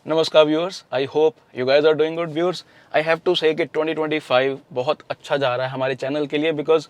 नमस्कार viewers, I hope you guys are doing good. Viewers, I have to say कि 2025 बहुत अच्छा जा रहा है हमारे चैनल के लिए because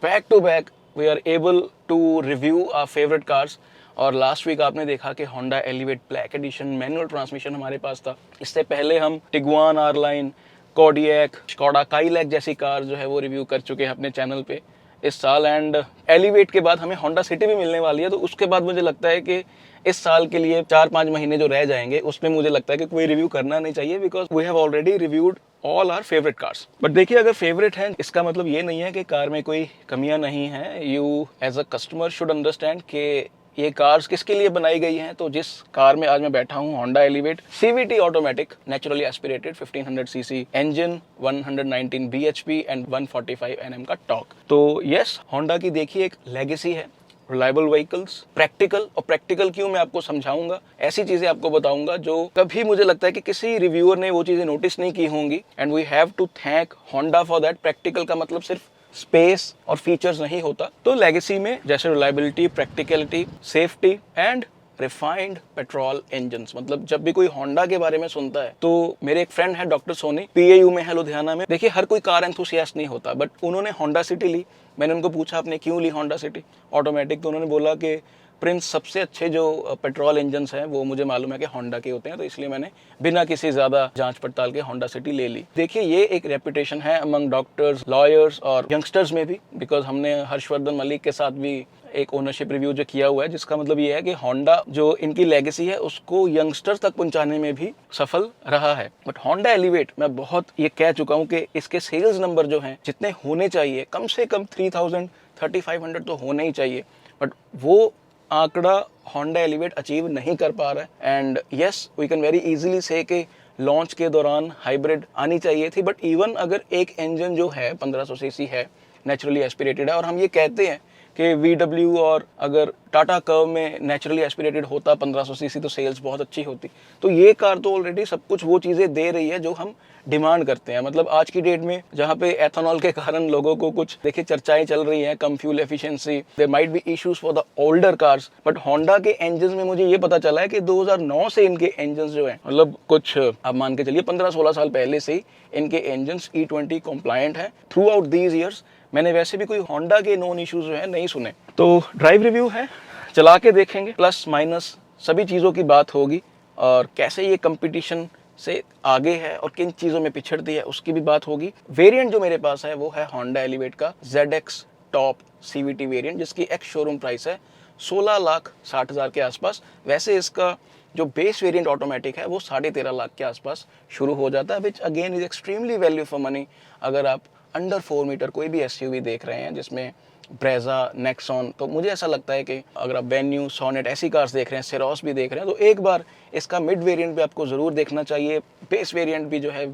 back to back we are able to review our favourite cars. और लास्ट वीक आपने देखा कि Honda Elevate black edition manual transmission हमारे पास था। इससे पहले हम Tiguan R Line, Kodiaq, Skoda Kylaq जैसी कार जो है वो रिव्यू कर चुके हैं अपने चैनल पे इस साल। एंड एलिवेट के बाद हमें होंडा सिटी भी मिलने वाली है, तो उसके बाद मुझे लगता है कि इस साल के लिए 4-5 महीने जो रह जाएंगे उसमें मुझे लगता है कि कोई रिव्यू करना नहीं चाहिए because we have already reviewed all our favourite cars. But देखिए, अगर फेवरेट है इसका मतलब ये नहीं है कि कार में कोई कमियां नहीं है। You as a customer should understand कि ये कार्स किसके लिए बनाई गई हैं। तो जिस कार में आज मैं बैठा हूँ, Honda elevate CVT automatic naturally aspirated 1500 CC engine, 119 bhp and 145 Nm का टॉर्क। तो यस, होंडा की देखिए एक लेगेसी है, रिलायबल व्हीकल्स, प्रैक्टिकल। और प्रैक्टिकल क्यों, मैं आपको समझाऊंगा, ऐसी चीजें आपको बताऊंगा जो कभी मुझे लगता है कि किसी रिव्यूअर ने वो चीजें नोटिस नहीं की होंगी। And we have to thank Honda for that. Practical का मतलब सिर्फ स्पेस और फीचर्स नहीं होता। तो लेगेसी में जैसे reliability, practicality, safety and refined petrol engines. मतलब जब भी कोई होंडा के बारे में सुनता है तो मेरे एक फ्रेंड है डॉक्टर सोनी, PAU में है लुधियाना में। देखिए, हर कोई कार एंथुसियास्ट नहीं होता, बट उन्होंने होंडा सिटी ली। मैंने उनको पूछा आपने क्यों ली होंडा सिटी ऑटोमेटिक, तो उन्होंने बोला कि प्रिंस सबसे अच्छे जो पेट्रोल इंजन्स हैं वो मुझे मालूम है कि होंडा के होते हैं, तो इसलिए मैंने बिना किसी ज्यादा जांच पड़ताल के होंडा सिटी ले ली। देखिए, ये एक रेपुटेशन है अमंग डॉक्टर्स, लॉयर्स और यंगस्टर्स में भी, बिकॉज हमने हर्षवर्धन मलिक के साथ भी एक ओनरशिप रिव्यू जो किया हुआ है, जिसका मतलब ये है कि होंडा जो इनकी लेगेसी है उसको यंगस्टर्स तक पहुंचाने में भी सफल रहा है। बट होंडा एलिवेट मैं बहुत ये कह चुका हूं कि इसके सेल्स नंबर जो हैं जितने होने चाहिए, कम से कम 3000-3500 तो होने ही चाहिए, बट वो आंकड़ा होंडा एलिवेट अचीव नहीं कर पा रहा है। And yes, we can very easily say कि लॉन्च के दौरान हाइब्रिड आनी चाहिए थी, बट इवन अगर एक इंजन जो है 1500 सीसी है, नेचुरली एस्पिरेटेड है, और हम ये कहते हैं कि VW और अगर टाटा कर्व में नेचुरली एस्पिरेटेड होता 1500 सीसी तो सेल्स बहुत अच्छी होती। तो ये कार तो ऑलरेडी सब कुछ वो चीज़ें दे रही है जो हम डिमांड करते हैं। मतलब आज की डेट में जहाँ पे एथेनॉल के कारण लोगों को कुछ देखिए चर्चाएं चल रही हैं, कम fuel efficiency, there might be issues for the older cars, but Honda के इंजन में मुझे ये पता चला है कि 2009 से इनके इंजन जो हैं, मतलब कुछ आप मान के चलिए 15-16 साल पहले से ही इनके इंजन E20 कॉम्प्लायंट हैं थ्रू आउट दीज ईयर्स। मैंने वैसे भी कोई होंडा के नॉन इश्यूज जो है नहीं सुने। तो ड्राइव रिव्यू है, चला के देखेंगे, प्लस माइनस सभी चीज़ों की बात होगी, और कैसे ये कंपटीशन से आगे है और किन चीज़ों में पिछड़ती है उसकी भी बात होगी। वेरिएंट जो मेरे पास है वो है होंडा एलिवेट का ZX टॉप CVT वेरिएंट, जिसकी एक्स शोरूम प्राइस है 16,60,000 के आसपास। वैसे इसका जो बेस वेरिएंट ऑटोमेटिक है वो 13.5 लाख के आसपास शुरू हो जाता है, which again is extremely value for money. अगर आप अंडर 4 मीटर कोई भी SUV देख रहे हैं जिसमें ब्रेजा, नेक्सॉन, तो मुझे ऐसा लगता है कि अगर आप वेन्यू, सोनेट ऐसी कार्स देख रहे हैं, सेरोस भी देख रहे हैं, तो एक बार इसका मिड वेरिएंट भी आपको ज़रूर देखना चाहिए। बेस वेरिएंट भी जो है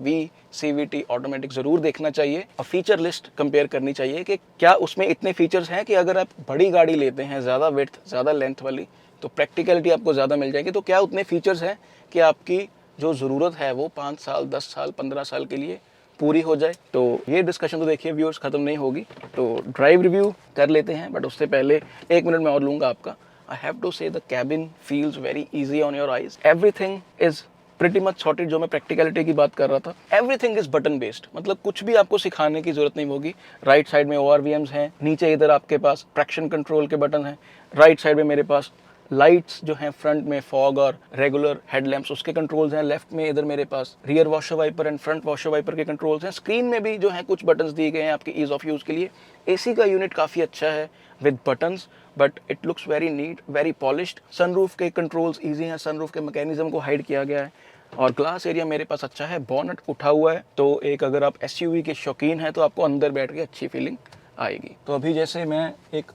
CVT ऑटोमेटिक ज़रूर देखना चाहिए, और फीचर लिस्ट कंपेयर करनी चाहिए कि क्या उसमें इतने फीचर्स हैं कि अगर आप बड़ी गाड़ी लेते हैं, ज़्यादा विड्थ, ज़्यादा लेंथ वाली, तो प्रैक्टिकलिटी आपको ज़्यादा मिल जाएगी। तो क्या उतने फीचर्स हैं कि आपकी जो ज़रूरत है वो 5 साल, 10 साल, 15 साल के लिए पूरी हो जाए। तो ये डिस्कशन तो देखिए व्यूअर्स खत्म नहीं होगी, तो ड्राइव रिव्यू कर लेते हैं। बट उससे पहले 1 मिनट में और लूँगा आपका। आई हैव टू से the cabin feels very easy on your eyes, everything is pretty much sorted. जो मैं प्रैक्टिकलिटी की बात कर रहा था, एवरीथिंग इज बटन बेस्ड, मतलब कुछ भी आपको सिखाने की जरूरत नहीं होगी। राइट साइड में ORVMs हैं, नीचे इधर आपके पास ट्रैक्शन कंट्रोल के बटन हैं, राइट साइड में मेरे पास लाइट्स जो हैं, फ्रंट में फॉग और रेगुलर हेडलैम्प्स उसके कंट्रोल्स हैं, लेफ्ट में इधर मेरे पास rear washer wiper and front washer wiper के कंट्रोल्स हैं। स्क्रीन में भी जो है कुछ बटन्स दिए गए हैं आपके ईज ऑफ यूज़ के लिए। AC का यूनिट काफ़ी अच्छा है with buttons, but it looks very neat, very polished. Sunroof के कंट्रोल्स ईजी हैं, सनरूफ के मैकेनिज्म को हाइड किया गया है, और ग्लास एरिया मेरे पास अच्छा है, बॉनेट उठा हुआ है, तो एक अगर आप SUV के शौकीन हैं तो आपको अंदर बैठ के अच्छी फीलिंग आएगी। तो अभी जैसे मैं एक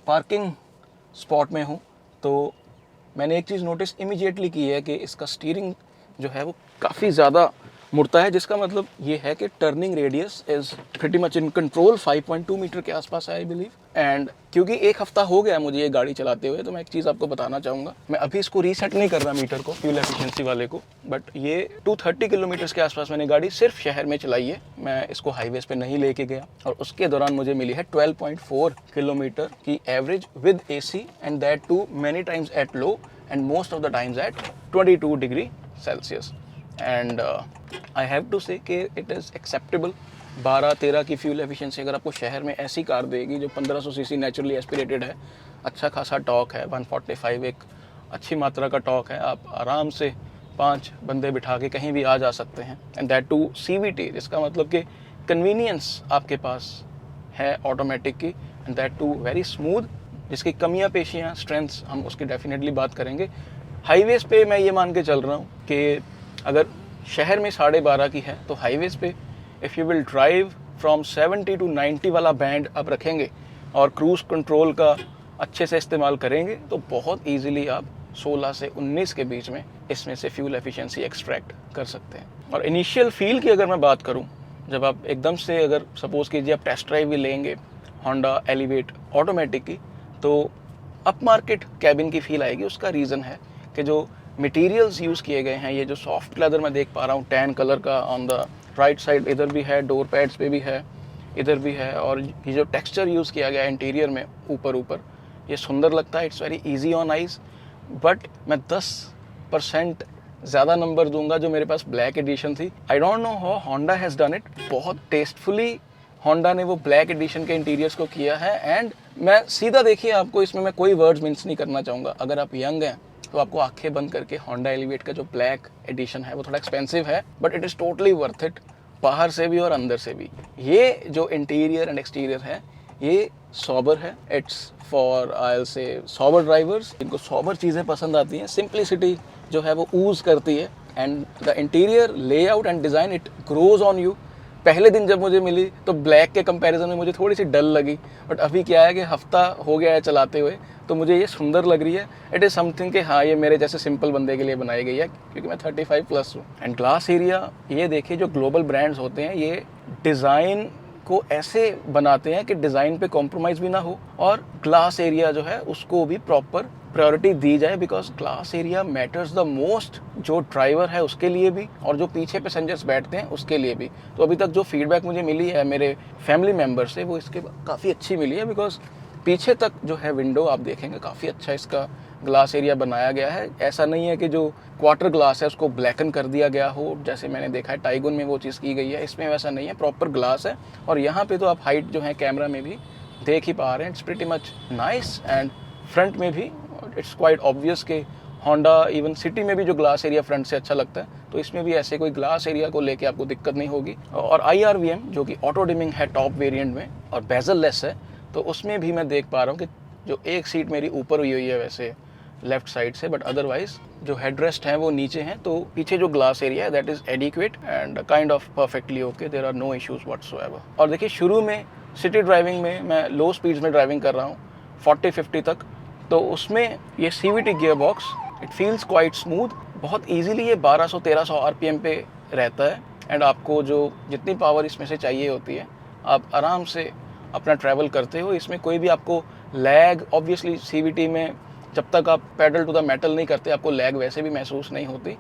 पार्किंग स्पॉट में हूँ, तो मैंने एक चीज़ नोटिस इमीडिएटली की है कि इसका स्टीयरिंग जो है वो काफ़ी ज़्यादा मुड़ता है, जिसका मतलब ये है कि turning radius is pretty much in control. 5.2 metre के आसपास है आई बिलीव। एंड क्योंकि 1 हफ्ता हो गया मुझे ये गाड़ी चलाते हुए, तो मैं एक चीज़ आपको बताना चाहूँगा। मैं अभी इसको रीसेट नहीं कर रहा मीटर को, फ्यूल एफिशिएंसी वाले को, बट ये 230 किलोमीटर्स के आसपास मैंने गाड़ी सिर्फ शहर में चलाई है। मैं इसको हाईवेज पे नहीं लेके गया, और उसके दौरान मुझे मिली है 12.4 किलोमीटर की average with AC, and that too many times at low and most of the times at 22 degree Celsius and I have to say कि इट इज़ एक्सेप्टेबल। 12-13 की फ्यूल एफिशिएंसी अगर आपको शहर में ऐसी कार देगी जो 1500 सीसी नेचुरली एस्पिरेटेड है, अच्छा खासा टॉक है, 145 एक अच्छी मात्रा का टॉक है, आप आराम से 5 बंदे बिठा के कहीं भी आ जा सकते हैं। एंड दैट टू CVT, जिसका मतलब कि कन्वीनियंस आपके पास है ऑटोमेटिक की, and that too very smooth, जिसकी कमियां पेशियां स्ट्रेंथ्स हम उसकी डेफिनेटली बात करेंगे। हाईवेज पे मैं ये मान के चल रहा हूँ कि अगर शहर में 12.5 की है तो हाईवेज पे if you will drive from 70 to 90 वाला बैंड आप रखेंगे और क्रूज़ कंट्रोल का अच्छे से इस्तेमाल करेंगे तो बहुत ईजिली आप 16 से 19 के बीच में इसमें से फ्यूल एफिशिएंसी एक्सट्रैक्ट कर सकते हैं। और इनिशियल फील की अगर मैं बात करूं, जब आप एकदम से अगर सपोज़ कीजिए आप टेस्ट ड्राइव भी लेंगे होंडा एलिवेट ऑटोमेटिक की, तो अप मार्केट कैबिन की फील आएगी। उसका रीज़न है कि जो मटेरियल्स यूज़ किए गए हैं, ये जो सॉफ्ट लेदर मैं देख पा रहा हूँ टैन कलर का ऑन द राइट साइड, इधर भी है, डोर पैड्स पे भी है, इधर भी है, और ये जो टेक्सचर यूज़ किया गया है इंटीरियर में ऊपर ये सुंदर लगता है। It's very easy on eyes. But मैं 10% ज़्यादा नंबर दूंगा जो मेरे पास ब्लैक एडिशन थी। I don't know how Honda has done it. बहुत टेस्टफुली होंडा ने वो ब्लैक एडिशन के इंटीरियर्स को किया है। एंड मैं सीधा देखिए आपको इसमें मैं कोई वर्ड्स मिन्स नहीं करना चाहूँगा। अगर आप यंग हैं तो आपको आंखें बंद करके होंडा एलिवेट का जो ब्लैक एडिशन है वो थोड़ा एक्सपेंसिव है, but it is totally worth it, बाहर से भी और अंदर से भी। ये जो इंटीरियर एंड एक्सटीरियर है ये सॉबर है। इट्स फॉर आई विल से सॉबर ड्राइवर्स, जिनको सॉबर चीज़ें पसंद आती हैं। सिंप्लिसिटी जो है वो ऊज करती है, and the interior layout and design it grows on you. पहले दिन जब मुझे मिली तो ब्लैक के कंपैरिजन में मुझे थोड़ी सी डल लगी, बट अभी क्या है कि हफ्ता हो गया है चलाते हुए तो मुझे ये सुंदर लग रही है। इट इज़ समथिंग कि हाँ, ये मेरे जैसे सिंपल बंदे के लिए बनाई गई है, क्योंकि मैं 35+ हूँ। एंड ग्लास एरिया, ये देखिए जो ग्लोबल ब्रांड्स होते हैं ये डिज़ाइन को ऐसे बनाते हैं कि डिज़ाइन पे कॉम्प्रोमाइज़ भी ना हो और ग्लास एरिया जो है उसको भी प्रॉपर प्रायोरिटी दी जाए, because glass area matters the most, जो ड्राइवर है उसके लिए भी और जो पीछे पैसेंजर्स बैठते हैं उसके लिए भी। तो अभी तक जो फीडबैक मुझे मिली है मेरे फैमिली मेम्बर से वो इसके काफ़ी अच्छी मिली है, बिकॉज पीछे तक जो है विंडो आप देखेंगे काफ़ी अच्छा इसका ग्लास एरिया बनाया गया है। ऐसा नहीं है कि जो क्वार्टर ग्लास है उसको ब्लैकन कर दिया गया हो, जैसे मैंने देखा है टाइगन में वो चीज़ की गई है। इसमें वैसा नहीं है, प्रॉपर ग्लास है। और यहाँ पे तो आप हाइट जो है कैमरा में भी देख ही पा रहे हैं, it's pretty much nice. And front में भी इट्स क्वाइट ऑब्वियस कि होंडा इवन सिटी में भी जो ग्लास एरिया फ्रंट से अच्छा लगता है, तो इसमें भी ऐसे कोई ग्लास एरिया को लेके आपको दिक्कत नहीं होगी। और IRVM जो कि ऑटो डिमिंग है टॉप वेरिएंट में और बेजल लेस है, तो उसमें भी मैं देख पा रहा हूँ कि जो एक सीट मेरी ऊपर हुई है वैसे लेफ्ट साइड से, बट अदरवाइज जो हेडरेस्ट हैं वो नीचे हैं। तो पीछे जो ग्लास एरिया है that is adequate and kind of perfectly okay, there are no issues whatsoever. और देखिए शुरू में सिटी ड्राइविंग में मैं लो स्पीड्स में ड्राइविंग कर रहा हूँ 40-50 तक, तो उसमें ये CVT gear box it feels quite smooth. बहुत ईजिली ये 1200-1300 RPM पे रहता है। एंड आपको जो जितनी पावर इसमें से चाहिए होती है आप आराम से अपना ट्रैवल करते हो। इसमें कोई भी आपको लैग, ऑब्वियसली CVT में जब तक आप पेडल टू द मेटल नहीं करते आपको लैग वैसे भी महसूस नहीं होती,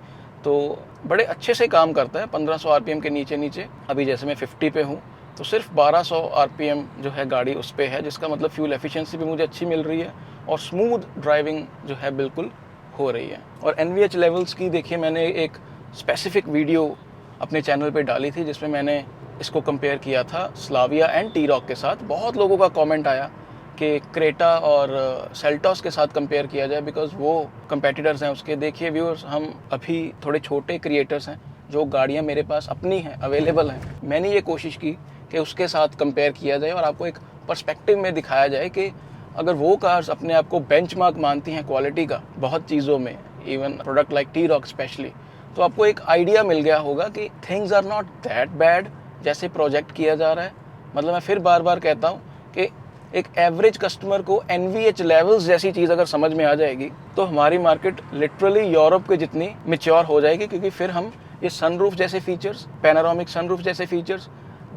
तो बड़े अच्छे से काम करता है 1500 RPM के नीचे। अभी जैसे मैं 50 पे हूँ तो सिर्फ 1200 RPM जो है गाड़ी उस पर है, जिसका मतलब फ्यूल एफिशिएंसी भी मुझे अच्छी मिल रही है और स्मूथ ड्राइविंग जो है बिल्कुल हो रही है। और NVH लेवल्स की देखिए मैंने एक स्पेसिफिक वीडियो अपने चैनल पे डाली थी जिसमें मैंने इसको कंपेयर किया था स्लाविया एंड T-Roc के साथ। बहुत लोगों का कमेंट आया कि क्रेटा और सेल्टॉस के साथ कंपेयर किया जाए, बिकॉज वो कंपेटिटर्स हैं उसके। देखिए व्यूअर्स, हम अभी थोड़े छोटे क्रिएटर्स हैं, जो गाड़ियाँ मेरे पास अपनी हैं, अवेलेबल हैं। मैंने ये कोशिश की कि उसके साथ कंपेयर किया जाए और आपको एक पर्सपेक्टिव में दिखाया जाए कि अगर वो कार्स अपने आप को बेंचमार्क मानती हैं क्वालिटी का बहुत चीज़ों में, even product like T-Roc specially, तो आपको एक आइडिया मिल गया होगा कि things are not that bad जैसे प्रोजेक्ट किया जा रहा है। मतलब मैं फिर बार बार कहता हूँ कि एक एवरेज कस्टमर को NVH लेवल्स जैसी चीज़ अगर समझ में आ जाएगी तो हमारी मार्केट लिटरली यूरोप के जितनी मैच्योर हो जाएगी, क्योंकि फिर हम ये सनरूफ जैसे फीचर्स, पैनोरामिक सनरूफ जैसे फीचर्स,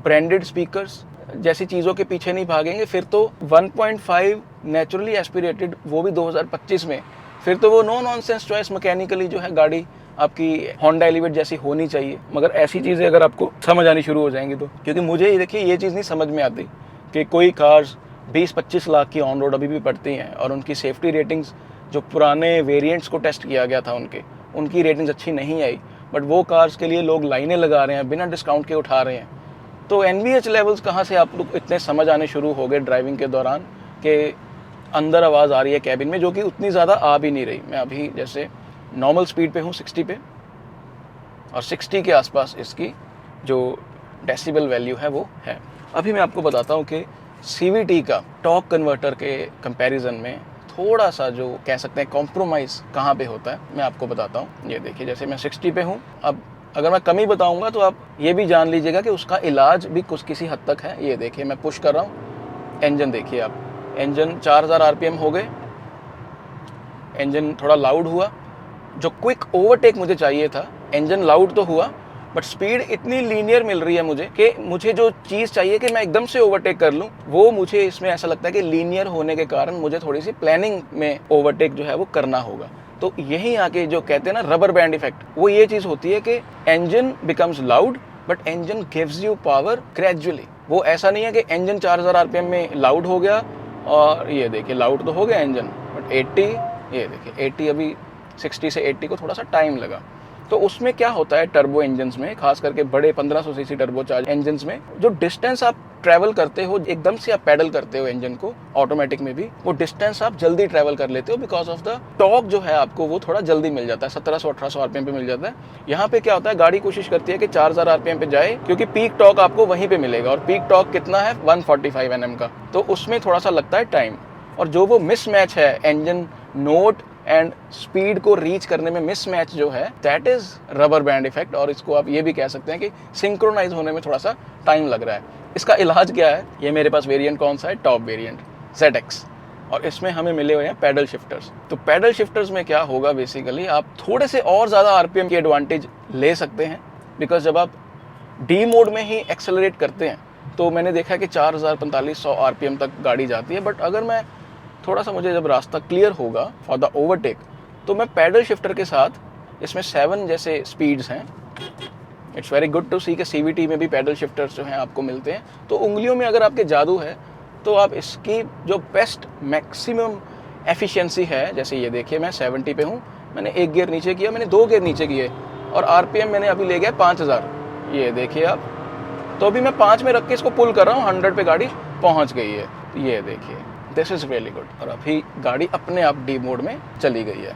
ब्रांडेड स्पीकर्स जैसी चीज़ों के पीछे नहीं भागेंगे। फिर तो 1.5 नेचुरली एस्पिरेटेड, वो भी 2025 में, फिर तो वो नो नॉनसेंस चॉइस मैकेनिकली जो है गाड़ी आपकी होंडा एलिवेट जैसी होनी चाहिए। मगर ऐसी चीज़ें अगर आपको समझ आनी शुरू हो जाएंगी तो, क्योंकि मुझे देखिए ये चीज़ नहीं समझ में आती कि कोई कार्स 20-25 लाख की ऑन रोड अभी भी पड़ती हैं और उनकी सेफ्टी रेटिंग्स जो पुराने वेरिएंट्स को टेस्ट किया गया था उनके, उनकी रेटिंग्स अच्छी नहीं आई, बट वो कार्स के लिए लोग लाइनें लगा रहे हैं, बिना डिस्काउंट के उठा रहे हैं। तो NVH लेवल्स कहाँ से आप लोग इतने समझ आने शुरू हो गए ड्राइविंग के दौरान कि अंदर आवाज़ आ रही है कैबिन में, जो कि उतनी ज़्यादा आ भी नहीं रही। मैं अभी जैसे नॉर्मल स्पीड पे हूँ 60 पे, और 60 के आसपास इसकी जो डेसिबल वैल्यू है वो है। अभी मैं आपको बताता हूँ कि CVT का टॉर्क कन्वर्टर के कंपैरिजन में थोड़ा सा जो कह सकते हैं कॉम्प्रोमाइज़ कहाँ पे होता है, मैं आपको बताता हूँ। ये देखिए, जैसे मैं 60 पे हूँ, अब अगर मैं कमी बताऊँगा तो आप ये भी जान लीजिएगा कि उसका इलाज भी कुछ किसी हद तक है। ये देखिए, मैं पुश कर रहा हूँ, इंजन देखिए आप, इंजन 4000 RPM हो गए, इंजन थोड़ा लाउड हुआ। जो क्विक ओवरटेक मुझे चाहिए था, इंजन लाउड तो हुआ, बट स्पीड इतनी लीनियर मिल रही है मुझे कि मुझे जो चीज़ चाहिए कि मैं एकदम से ओवरटेक कर लूँ, वो मुझे इसमें ऐसा लगता है कि लीनियर होने के कारण मुझे थोड़ी सी प्लानिंग में ओवरटेक जो है वो करना होगा। तो यही आके जो कहते हैं ना रबर बैंड इफेक्ट, वो ये चीज़ होती है कि engine becomes loud but engine gives you power gradually. वो ऐसा नहीं है कि इंजन 4000 RPM में लाउड हो गया, और ये देखिए लाउड तो हो गया इंजन, बट 80, ये देखिए 80, अभी 60 से 80 को थोड़ा सा टाइम लगा। तो उसमें क्या होता है टर्बो इंजन्स में, खास करके बड़े 1500 सीसी टर्बो चार्ज इंजन्स में, जो डिस्टेंस आप ट्रैवल करते हो, एकदम से आप पैडल करते हो इंजन को, ऑटोमेटिक में भी वो डिस्टेंस आप जल्दी ट्रैवल कर लेते हो, बिकॉज ऑफ द टॉर्क जो है आपको वो थोड़ा जल्दी मिल जाता है, 1700-1800 RPM पे मिल जाता है। यहाँ पे क्या होता है, गाड़ी कोशिश करती है कि 4000 RPM पे जाए, क्योंकि पीक टॉर्क आपको वहीं पे मिलेगा, और पीक टॉर्क कितना है, 145 Nm का, तो उसमें थोड़ा सा लगता है टाइम। और जो वो मिसमैच है इंजन नोट एंड स्पीड को रीच करने में, मिसमैच जो है, that is rubber band effect, और इसको आप ये भी कह सकते हैं कि सिंक्रोनाइज होने में थोड़ा सा टाइम लग रहा है। इसका इलाज क्या है, ये मेरे पास वेरिएंट कौन सा है, टॉप वेरिएंट ZX, और इसमें हमें मिले हुए हैं पैडल शिफ्टर्स। तो पैडल शिफ्टर्स में क्या होगा, बेसिकली आप थोड़े से और ज़्यादा RPM की एडवांटेज ले सकते हैं, बिकॉज जब आप डी मोड में ही एक्सेलरेट करते हैं तो मैंने देखा है कि 4000-4500 RPM तक गाड़ी जाती है। बट अगर मैं थोड़ा सा, मुझे जब रास्ता क्लियर होगा फॉर द ओवरटेक, तो मैं पैडल शिफ्टर के साथ, इसमें 7 जैसे स्पीड्स हैं। इट्स वेरी गुड टू सी कि CVT में भी पैडल शिफ्टर्स जो हैं आपको मिलते हैं। तो उंगलियों में अगर आपके जादू है तो आप इसकी जो बेस्ट मैक्सिमम एफिशिएंसी है, जैसे ये देखिए मैं 70 पे हूँ, मैंने 1 गियर नीचे किया, मैंने 2 गियर नीचे किए, और RPM मैंने अभी ले गया 5000। ये देखिए आप, तो अभी मैं 5 में रख के इसको पुल कर रहा हूँ, 100 पे गाड़ी पहुँच गई है। ये देखिए, दिस इज़ रियली गुड, और अभी गाड़ी अपने आप डी मोड में चली गई है।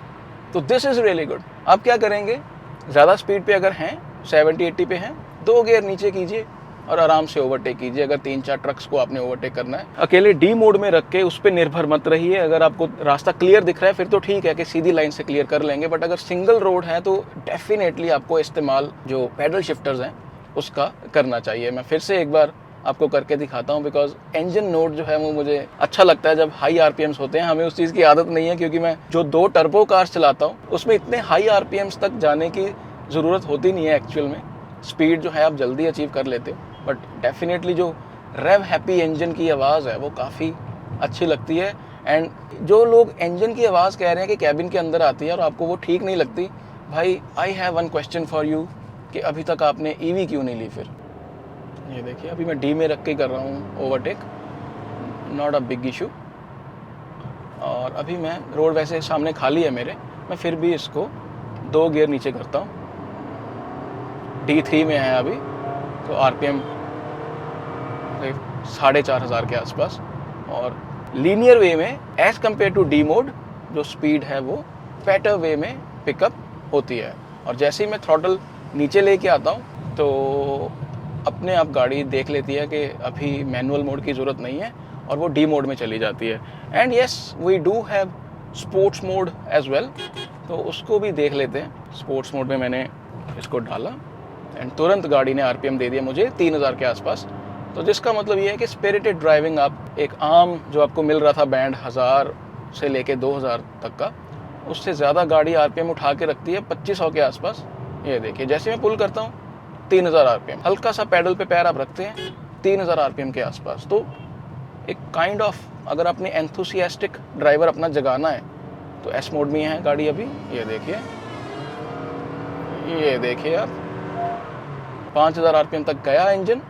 तो दिस इज़ रियली गुड। आप क्या करेंगे, ज़्यादा स्पीड पे अगर हैं, 70-80 पे हैं, 2 गियर नीचे कीजिए और आराम से ओवरटेक कीजिए। अगर 3-4 ट्रक्स को आपने ओवरटेक करना है, अकेले डी मोड में रख के उस पर निर्भर मत रहिए। अगर आपको रास्ता क्लियर दिख रहा है फिर तो ठीक है कि सीधी लाइन से क्लियर कर लेंगे, बट अगर सिंगल रोड है तो डेफिनेटली आपको इस्तेमाल जो पैडल शिफ्टर्स हैं उसका करना चाहिए। मैं फिर से एक बार आपको करके दिखाता हूँ, बिकॉज इंजन नोट जो है वो मुझे अच्छा लगता है जब हाई RPMs होते हैं। हमें उस चीज़ की आदत नहीं है, क्योंकि मैं जो 2 टर्बो कार्स चलाता हूँ उसमें इतने हाई RPMs तक जाने की ज़रूरत होती नहीं है। एक्चुअल में स्पीड जो है आप जल्दी अचीव कर लेते हो, बट डेफिनेटली जो रेव हैप्पी इंजन की आवाज़ है वो काफ़ी अच्छी लगती है। एंड जो लोग इंजन की आवाज़ कह रहे हैं कि कैबिन के अंदर आती है और आपको वो ठीक नहीं लगती, भाई I have one question for you, कि अभी तक आपने EV क्यों नहीं ली फिर। ये देखिए, अभी मैं डी में रख के कर रहा हूँ overtake, not a big issue. और अभी मैं, रोड वैसे सामने खाली है मेरे, मैं फिर भी इसको 2 गियर नीचे करता हूँ। D3 में है अभी, तो RPM 4500 के आसपास, और लीनियर वे में as compared to D mode जो स्पीड है वो बेटर वे में पिकअप होती है। और जैसे ही मैं थ्रॉटल नीचे लेके आता हूँ तो अपने आप गाड़ी देख लेती है कि अभी मैनुअल मोड की ज़रूरत नहीं है, और वो डी मोड में चली जाती है। And yes, we do have sports mode as well, तो उसको भी देख लेते हैं। स्पोर्ट्स मोड में मैंने इसको डाला एंड तुरंत गाड़ी ने RPM दे दिया मुझे 3000 के आसपास। तो जिसका मतलब ये है कि स्पिरिटेड ड्राइविंग, आप एक आम जो आपको मिल रहा था बैंड 1000 से लेके 2000 तक का, उससे ज़्यादा गाड़ी RPM उठा के रखती है 2500 के आसपास। ये देखिए, जैसे मैं पुल करता हूँ 3000 RPM, हल्का सा पैडल पे पैर आप रखते हैं 3000 RPM के आसपास। तो एक काइंड ऑफ, अगर आपने एंथुसियास्टिक ड्राइवर अपना जगाना है तो S मोड में है गाड़ी अभी। ये देखिए आप, 5000 RPM तक गया इंजन,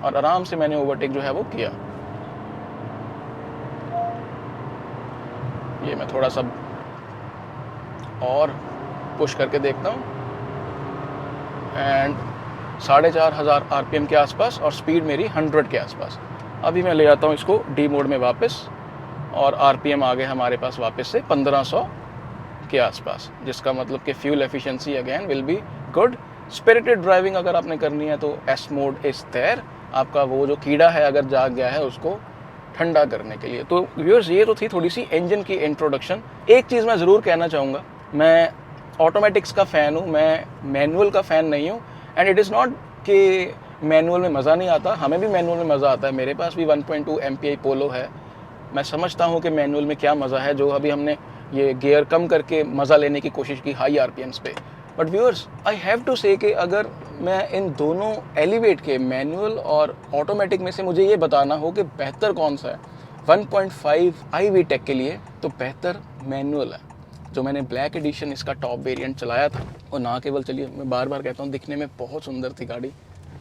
और आराम से मैंने ओवरटेक जो है वो किया। ये मैं थोड़ा सा और पुश करके देखता हूँ एंड 4500 RPM के आसपास और स्पीड मेरी 100 के आसपास। अभी मैं ले जाता हूँ इसको डी मोड में वापस और RPM आ गए हमारे पास वापस से 1500 के आसपास, जिसका मतलब कि fuel efficiency again will be good. Spirited driving अगर आपने करनी है तो एस मोड इज देयर, आपका वो जो कीड़ा है अगर जाग गया है उसको ठंडा करने के लिए। तो व्यूअर्स ये तो थी थोड़ी सी इंजन की इंट्रोडक्शन। एक चीज़ मैं ज़रूर कहना चाहूँगा, मैं ऑटोमेटिक्स का फ़ैन हूँ, मैं मैनुअल का फ़ैन नहीं हूँ। एंड इट इज़ नॉट कि मैनुअल में मज़ा नहीं आता, हमें भी मैनुअल में मज़ा आता है। मेरे पास भी 1.2 MPI पोलो है, मैं समझता हूँ कि मैनुअल में क्या मज़ा है, जो अभी हमने ये गियर कम करके मज़ा लेने की कोशिश की हाई RPMs पे। But viewers I have to say कि अगर मैं इन दोनों एलिवेट के मैनुअल और ऑटोमेटिक में से मुझे ये बताना हो कि बेहतर कौन सा है 1.5 iVTEC के लिए, तो बेहतर मैनुअल है। जो मैंने ब्लैक एडिशन इसका टॉप वेरिएंट चलाया था, और ना केवल चलिए मैं बार बार कहता हूँ दिखने में बहुत सुंदर थी गाड़ी,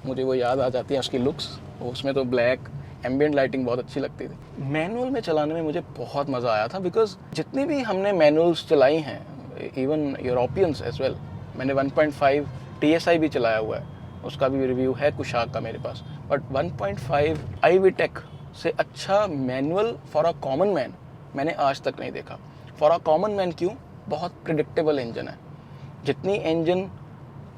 मुझे वो याद आ जाती है उसकी लुक्स, उसमें तो ब्लैक एम्बियंट लाइटिंग बहुत अच्छी लगती थी। मैनुअल में चलाने में मुझे बहुत मज़ा आया था, बिकॉज जितनी भी हमने मैनुअल्स चलाई हैं, इवन यूरोपियंस एज वेल, मैंने 1.5 TSI भी चलाया हुआ है, उसका भी रिव्यू है कुशाक का मेरे पास, बट 1.5 iVTEC से अच्छा manual for a common man मैंने आज तक नहीं देखा। फॉर अ कॉमन मैन क्यों? बहुत प्रिडिक्टेबल इंजन है, जितनी इंजन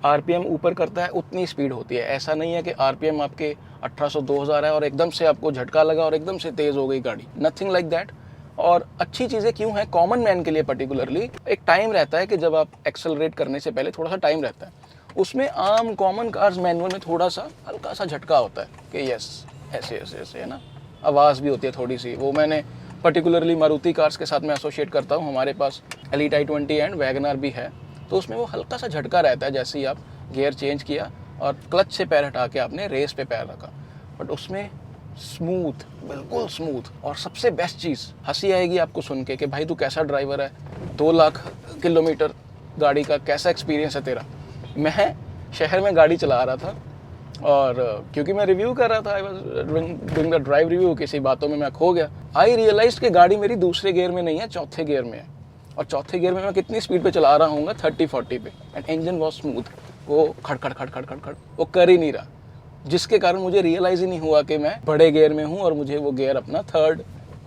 RPM ऊपर करता है उतनी स्पीड होती है। ऐसा नहीं है कि RPM आपके 1800 2000 है और एकदम से आपको झटका लगा और एकदम से तेज़ हो गई गाड़ी, नथिंग लाइक दैट। और अच्छी चीज़ें क्यों हैं कॉमन मैन के लिए पर्टिकुलरली, एक टाइम रहता है कि जब आप एक्सेलरेट करने से पहले थोड़ा सा टाइम रहता है, उसमें आम कॉमन कार्स मैनुअल में थोड़ा सा हल्का सा झटका होता है कि यस ऐसे ऐसे ऐसे, है ना, आवाज़ भी होती है थोड़ी सी। वो मैंने पर्टिकुलरली मारुति कार्स के साथ मैं एसोशिएट करता हूँ, हमारे पास एलीट i20 एंड वैगनआर भी है, तो उसमें वो हल्का सा झटका रहता है जैसे ही आप गियर चेंज किया और क्लच से पैर हटा के आपने रेस पे पैर रखा। बट उसमें स्मूथ, बिल्कुल स्मूथ। और सबसे बेस्ट चीज़, हंसी आएगी आपको सुन के कि भाई तू कैसा ड्राइवर है, 2 लाख किलोमीटर गाड़ी का कैसा एक्सपीरियंस है तेरा। मैं शहर में गाड़ी चला रहा था और क्योंकि मैं रिव्यू कर रहा था, I was doing the drive review, किसी बातों में मैं खो गया। आई रियलाइज कि गाड़ी मेरी दूसरे गियर में नहीं है, चौथे गियर में है, और चौथे गियर में मैं कितनी स्पीड पे चला रहा हूँ 30-40 पे, एंड इंजन वॉज स्मूथ। वो खड़ वो कर ही नहीं रहा, जिसके कारण मुझे रियलाइज़ ही नहीं हुआ कि मैं बड़े गियर में हूँ और मुझे वो गियर अपना थर्ड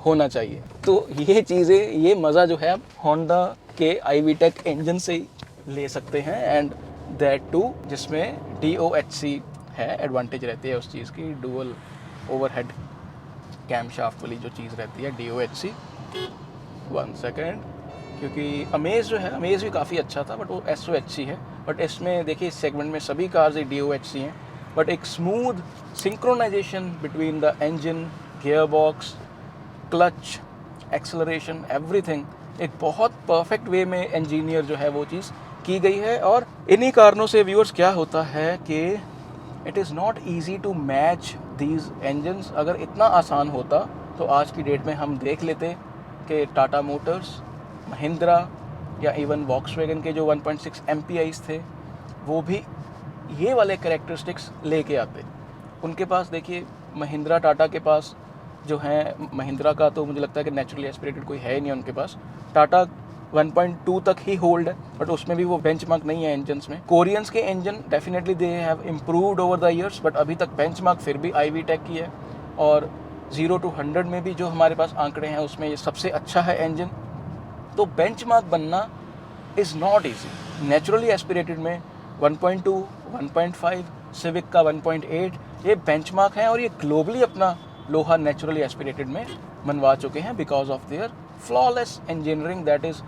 होना चाहिए। तो ये चीज़ें, ये मज़ा जो है आप होंडा के iVTEC इंजन से ही ले सकते हैं, एंड दैट टू जिसमें DOHC है, एडवांटेज रहती है उस चीज़ की, डुअल ओवरहेड कैमशाफ्ट वाली जो चीज़ रहती है DOHC। 1 सेकेंड, क्योंकि अमेज जो है, अमेज भी काफ़ी अच्छा था बट वो SOHC है, बट इसमें देखिए इस सेगमेंट में सभी कार्स DOHC हैं, बट एक smooth synchronization between the engine, gear box, clutch, acceleration, everything एक बहुत परफेक्ट वे में इंजीनियर जो है वो चीज़ की गई है। और इन्हीं कारणों से व्यूअर्स क्या होता है कि it is not easy to match these engines. अगर इतना आसान होता तो आज की डेट में हम देख लेते कि टाटा मोटर्स, महिंद्रा या इवन वॉक्सवैगन के जो 1.6 MPIs थे वो भी ये वाले कैरेक्टरिस्टिक्स लेके आते। उनके पास देखिए महिंद्रा टाटा के पास जो है, महिंद्रा का तो मुझे लगता है कि नेचुरली एस्पिरेटेड कोई है ही नहीं उनके पास। टाटा 1.2 तक ही होल्ड है, बट उसमें भी वो बेंचमार्क नहीं है इंजन्स में। कोरियंस के engine definitely they have improved over the years, but अभी तक बेंचमार्क फिर भी iVTEC की है। और 0 to 100 में भी जो हमारे पास आंकड़े हैं उसमें ये सबसे अच्छा है इंजन। तो बेंचमार्क बनना is not easy. Naturally aspirated में 1.2, 1.5, सिविक का 1.8 ये बेंचमार्क है, और ये ग्लोबली अपना लोहा नेचुरली एस्पिरेटेड में मनवा चुके हैं because of their flawless engineering that is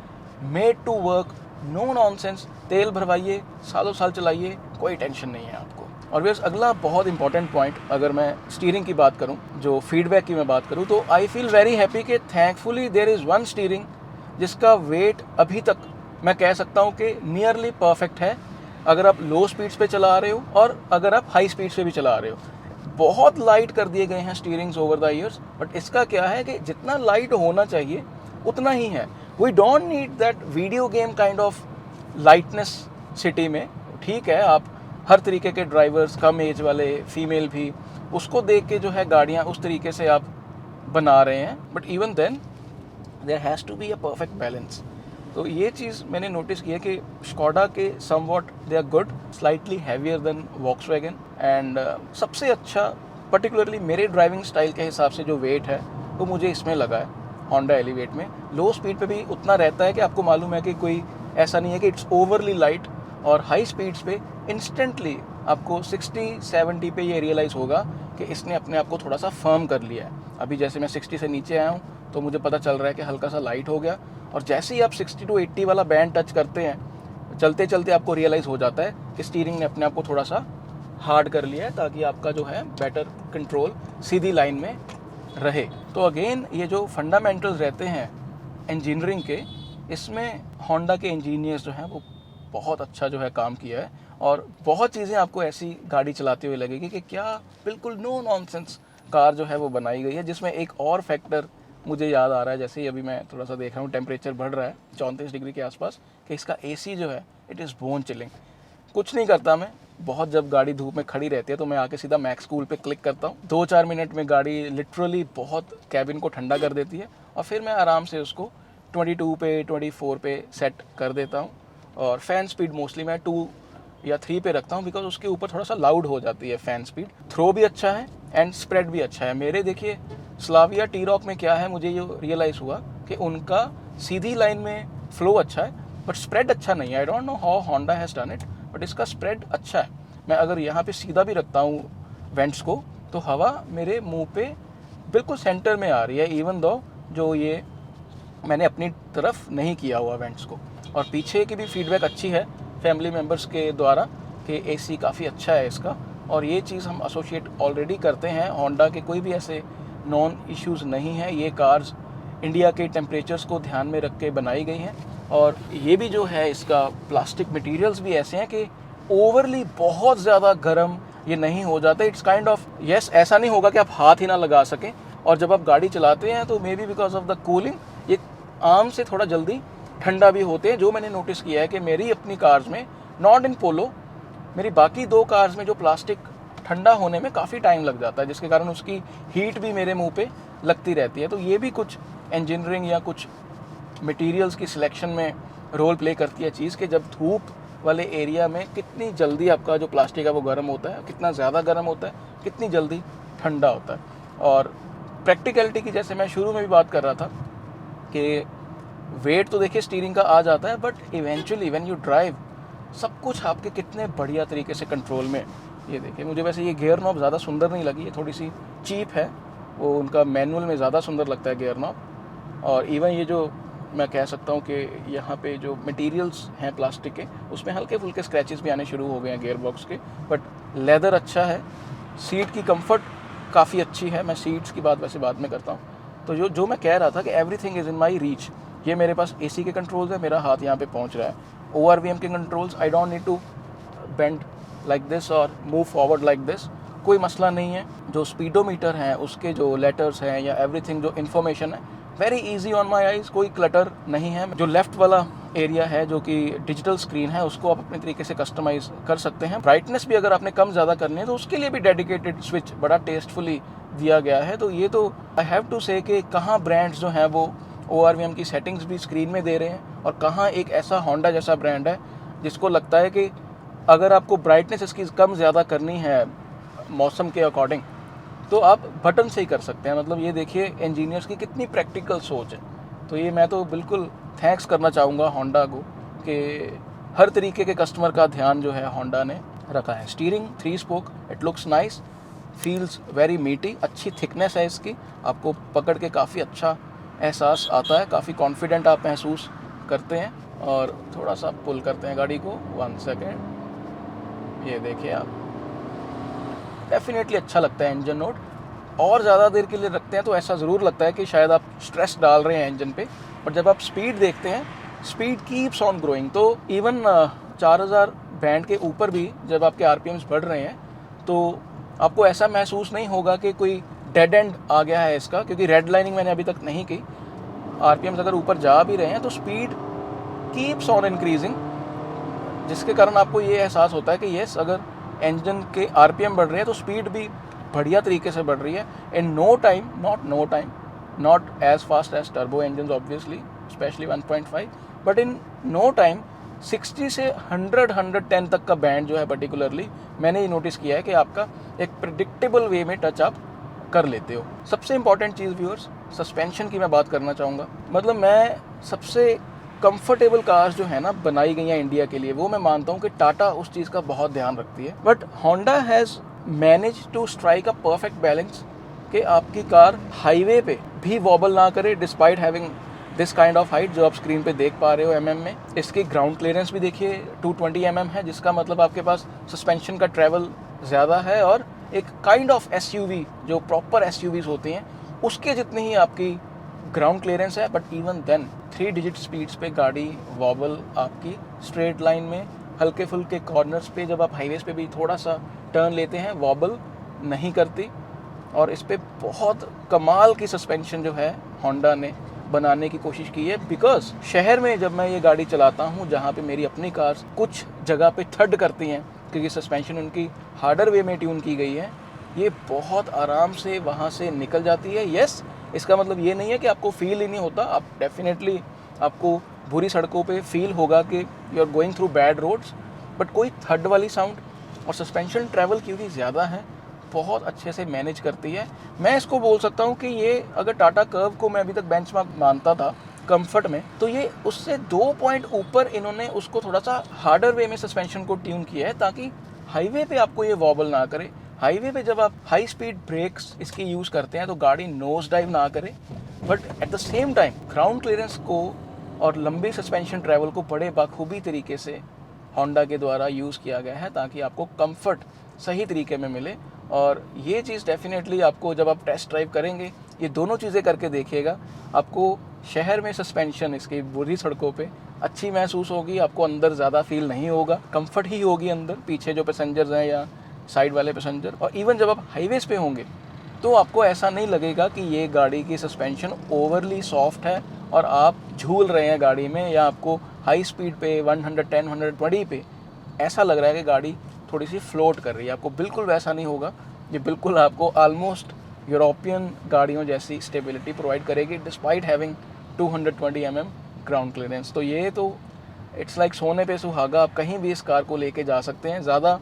made to work, no nonsense. तेल भरवाइए, सालों साल चलाइए, कोई टेंशन नहीं है आपको। और बस अगला बहुत इंपॉर्टेंट पॉइंट, अगर मैं स्टीयरिंग की बात करूं, जो फीडबैक की मैं बात करूं, तो आई फील वेरी हैप्पी कि thankfully there is one steering जिसका वेट अभी तक मैं कह सकता हूं कि नियरली परफेक्ट है। अगर आप लो स्पीड्स पे चला रहे हो और अगर आप हाई स्पीड्स पे भी चला रहे हो, बहुत लाइट कर दिए गए हैं स्टीयरिंग्स ओवर द ईयर्स, बट इसका क्या है कि जितना लाइट होना चाहिए उतना ही है। We don't need that video game kind of lightness city में। ठीक है, आप हर तरीके के ड्राइवर्स, कम एज वाले, फीमेल भी, उसको देख के जो है गाड़ियाँ उस तरीके से आप बना रहे हैं, but even then there has to be a perfect balance. तो ये चीज़ मैंने नोटिस किया कि स्कोडा के somewhat they are good, slightly heavier than Volkswagen. And सबसे अच्छा पर्टिकुलरली मेरे ड्राइविंग स्टाइल के हिसाब से जो वेट है वो मुझे इसमें लगा है होंडा एलिवेट में। लो स्पीड पे भी उतना रहता है कि आपको मालूम है कि कोई ऐसा नहीं है कि इट्स ओवरली लाइट, और हाई स्पीड्स पे इंस्टेंटली आपको 60-70 पे ये रियलाइज़ होगा कि इसने अपने आप को थोड़ा सा फर्म कर लिया है। अभी जैसे मैं 60 से नीचे आया हूँ तो मुझे पता चल रहा है कि हल्का सा लाइट हो गया, और जैसे ही आप 60 to 80 वाला बैंड टच करते हैं, चलते चलते आपको रियलाइज़ हो जाता है कि स्टीयरिंग ने अपने आप को थोड़ा सा हार्ड कर लिया है, ताकि आपका जो है बेटर कंट्रोल सीधी लाइन में रहे। तो अगेन ये जो फंडामेंटल्स रहते हैं इंजीनियरिंग के, इसमें होंडा के इंजीनियर्स जो हैं वो बहुत अच्छा जो है काम किया है, और बहुत चीज़ें आपको ऐसी गाड़ी चलाते हुए लगेगी कि क्या बिल्कुल नो नॉनसेंस कार जो है वो बनाई गई है। जिसमें एक और फैक्टर मुझे याद आ रहा है, जैसे ही अभी मैं थोड़ा सा देख रहा हूँ टेम्परेचर बढ़ रहा है 34 डिग्री के आसपास, कि इसका एसी जो है इट इज़ बोन चिलिंग। कुछ नहीं करता मैं, बहुत जब गाड़ी धूप में खड़ी रहती है तो मैं आके सीधा मैक्स कूल पे क्लिक करता हूँ, 2-4 मिनट में गाड़ी लिटरली बहुत कैबिन को ठंडा कर देती है, और फिर मैं आराम से उसको 22 पे 24 पे सेट कर देता हूँ। और फ़ैन स्पीड मोस्टली मैं 2 या 3 पे रखता हूँ, बिकॉज उसके ऊपर थोड़ा सा लाउड हो जाती है फ़ैन स्पीड। थ्रो भी अच्छा है एंड स्प्रेड भी अच्छा है। मेरे देखिए स्लाविया टी-रॉक में क्या है, मुझे ये रियलाइज़ हुआ कि उनका सीधी लाइन में फ्लो अच्छा है बट स्प्रेड अच्छा नहीं है। I don't know how Honda has done it, but इसका स्प्रेड अच्छा है। मैं अगर यहाँ पे सीधा भी रखता हूँ वेंट्स को तो हवा मेरे मुंह पे बिल्कुल सेंटर में आ रही है, इवन दो जो ये मैंने अपनी तरफ नहीं किया हुआ वेंट्स को। और पीछे की भी फीडबैक अच्छी है फैमिली मेम्बर्स के द्वारा कि एसी काफ़ी अच्छा है इसका, और ये चीज़ हम एसोसिएट ऑलरेडी करते हैं। होंडा के कोई भी ऐसे नॉन इश्यूज़ नहीं है, ये कार्स इंडिया के टेम्परेचर्स को ध्यान में रख के बनाई गई हैं। और ये भी जो है इसका प्लास्टिक मटेरियल्स भी ऐसे हैं कि ओवरली बहुत ज़्यादा गर्म ये नहीं हो जाता। इट्स काइंड ऑफ यस, ऐसा नहीं होगा कि आप हाथ ही ना लगा सकें, और जब आप गाड़ी चलाते हैं तो may be because of the cooling ये आम से थोड़ा जल्दी ठंडा भी होते हैं। जो मैंने नोटिस किया है कि मेरी अपनी कार्स में, नॉट इन पोलो, मेरी बाकी 2 कार्स में जो प्लास्टिक ठंडा होने में काफ़ी टाइम लग जाता है, जिसके कारण उसकी हीट भी मेरे मुंह पे लगती रहती है। तो ये भी कुछ इंजीनियरिंग या कुछ मटेरियल्स की सिलेक्शन में रोल प्ले करती है चीज़, कि जब धूप वाले एरिया में कितनी जल्दी आपका जो प्लास्टिक है वो गर्म होता है, कितना ज़्यादा गर्म होता है, कितनी जल्दी ठंडा होता है। और प्रैक्टिकलिटी की जैसे मैं शुरू में भी बात कर रहा था कि वेट तो देखिए स्टीयरिंग का आ जाता है, but eventually when you drive सब कुछ आपके कितने बढ़िया तरीके से कंट्रोल में। ये देखिए, मुझे वैसे ये गियर नॉब ज़्यादा सुंदर नहीं लगी, ये थोड़ी सी चीप है, वो उनका मैनुअल में ज़्यादा सुंदर लगता है गियर नॉब। और इवन ये जो मैं कह सकता हूँ कि यहाँ पे जो मटेरियल्स हैं प्लास्टिक के, उसमें हल्के फुल्के स्क्रैचेस भी आने शुरू हो गए हैं गियर बॉक्स के, बट लेदर अच्छा है। सीट की कंफर्ट काफ़ी अच्छी है, मैं सीट्स की बात वैसे बाद में करता हूँ। तो जो मैं कह रहा था कि everything is in my reach. ये मेरे पास एसी के कंट्रोल्स है, मेरा हाथ यहाँ पे पहुँच रहा है। ORVM के controls, I don't need to bend like this और मूव फॉरवर्ड लाइक दिस, कोई मसला नहीं है। जो स्पीडोमीटर हैं उसके जो लेटर्स हैं या एवरीथिंग जो इन्फॉर्मेशन है, very easy on my eyes, कोई क्लटर नहीं है। जो लेफ़्ट वाला एरिया है जो कि डिजिटल स्क्रीन है, उसको आप अपने तरीके से कस्टमाइज़ कर सकते हैं। ब्राइटनेस भी अगर आपने कम ज़्यादा करनी है तो उसके लिए भी डेडिकेटेड स्विच बड़ा टेस्टफुली दिया गया है। तो ये तो आई हैव टू से कि कहाँ ब्रांड्स जो हैं वो ORVM की सेटिंग्स भी स्क्रीन में दे रहे हैं, और कहाँ एक ऐसा होंडा जैसा ब्रांड है जिसको लगता है कि अगर आपको ब्राइटनेस इसकी कम ज़्यादा करनी है मौसम के अकॉर्डिंग तो आप बटन से ही कर सकते हैं। मतलब ये देखिए इंजीनियर्स की कितनी प्रैक्टिकल सोच है। तो ये मैं तो बिल्कुल थैंक्स करना चाहूँगा होंडा को कि हर तरीके के कस्टमर का ध्यान जो है होंडा ने रखा है। Steering 3 spoke, it looks nice, feels very मीटी, अच्छी थिकनेस है इसकी, आपको पकड़ के काफ़ी अच्छा एहसास आता है, काफ़ी कॉन्फिडेंट आप महसूस करते हैं। और थोड़ा सा पुल करते हैं गाड़ी को, 1 सेकेंड, ये देखिए आप, डेफिनेटली अच्छा लगता है इंजन नोट। और ज़्यादा देर के लिए रखते हैं तो ऐसा ज़रूर लगता है कि शायद आप स्ट्रेस डाल रहे हैं इंजन पे, पर जब आप स्पीड देखते हैं, स्पीड कीप्स ऑन ग्रोइंग। तो इवन 4000 बैंड के ऊपर भी जब आपके RPMs बढ़ रहे हैं तो आपको ऐसा महसूस नहीं होगा कि कोई डेड एंड आ गया है इसका, क्योंकि रेड लाइनिंग मैंने अभी तक नहीं की। RPMs अगर ऊपर जा भी रहे हैं तो स्पीड कीप्स ऑन इंक्रीजिंग, जिसके कारण आपको ये एहसास होता है कि येस, अगर इंजन के RPM बढ़ रहे हैं तो स्पीड भी बढ़िया तरीके से बढ़ रही है। In no time, not as fast as turbo engine obviously, specially 1.5, but in no time 60 से 110 तक का बैंड जो है पर्टिकुलरली मैंने ये नोटिस किया है कि आपका एक प्रिडिक्टेबल वे में टच आप कर लेते हो। सबसे इंपॉर्टेंट चीज़ व्यूअर्स, सस्पेंशन की मैं बात करना चाहूँगा। मतलब मैं सबसे कंफर्टेबल कार्स जो है ना बनाई गई हैं इंडिया के लिए, वो मैं मानता हूँ कि टाटा उस चीज़ का बहुत ध्यान रखती है। But Honda has manage to strike a perfect balance कि आपकी कार हाईवे पे भी वॉबल ना करे despite having this kind of height जो आप स्क्रीन पे देख पा रहे हो mm में। इसकी ग्राउंड क्लियरेंस भी देखिए 220 mm है, जिसका मतलब आपके पास सस्पेंशन का ट्रैवल ज़्यादा है और एक काइंड ऑफ SUV जो प्रॉपर SUVs होती हैं उसके जितनी ही आपकी ग्राउंड क्लियरेंस है। But even then 3 digit speeds पे गाड़ी वॉबल आपकी स्ट्रेट लाइन में हल्के फुल्के कॉर्नर्स पे जब आप हाईवेज पे भी थोड़ा सा टर्न लेते हैं वॉबल नहीं करती। और इस पे बहुत कमाल की सस्पेंशन जो है होंडा ने बनाने की कोशिश की है। बिकॉज शहर में जब मैं ये गाड़ी चलाता हूँ जहाँ पे मेरी अपनी कार्स कुछ जगह पे थर्ड करती हैं क्योंकि सस्पेंशन उनकी हार्डर वे में ट्यून की गई है, ये बहुत आराम से वहाँ से निकल जाती है। यस, इसका मतलब ये नहीं है कि आपको फील ही नहीं होता, आप डेफिनेटली आपको बुरी सड़कों पे फील होगा कि you are going through bad roads, but कोई थर्ड वाली साउंड और सस्पेंशन ट्रैवल क्योंकि ज़्यादा है बहुत अच्छे से मैनेज करती है। मैं इसको बोल सकता हूँ कि ये अगर टाटा कर्व को मैं अभी तक बेंचमार्क मानता था कंफर्ट में, तो ये उससे 2 पॉइंट ऊपर इन्होंने उसको थोड़ा सा हार्डर वे में सस्पेंशन को ट्यून किया है ताकि हाईवे पे आपको ये वॉबल ना करे। हाईवे पे जब आप हाई स्पीड ब्रेक्स इसकी यूज़ करते हैं तो गाड़ी नोज डाइव ना करे, but at the same time ground clearance को और लंबी सस्पेंशन ट्रैवल को बड़े बाखूबी तरीके से होंडा के द्वारा यूज़ किया गया है ताकि आपको कंफर्ट सही तरीके में मिले। और ये चीज़ डेफिनेटली आपको जब आप टेस्ट ड्राइव करेंगे ये दोनों चीज़ें करके देखिएगा, आपको शहर में सस्पेंशन इसकी बुरी सड़कों पे अच्छी महसूस होगी, आपको अंदर ज़्यादा फील नहीं होगा, कंफर्ट ही होगी अंदर पीछे जो पैसेंजर्स हैं या साइड वाले पैसेंजर। और इवन जब आप हाईवेज़ पे होंगे तो आपको ऐसा नहीं लगेगा कि ये गाड़ी की सस्पेंशन ओवरली सॉफ्ट है और आप झूल रहे हैं गाड़ी में, या आपको हाई स्पीड पे 110 120 पे ऐसा लग रहा है कि गाड़ी थोड़ी सी फ्लोट कर रही है। आपको बिल्कुल वैसा नहीं होगा, ये बिल्कुल आपको ऑलमोस्ट यूरोपियन गाड़ियों जैसी स्टेबिलिटी प्रोवाइड करेगी despite having 220 mm ground clearance. तो ये तो इट्स लाइक सोने पे सुहागा, आप कहीं भी इस कार को लेके जा सकते हैं। ज़्यादा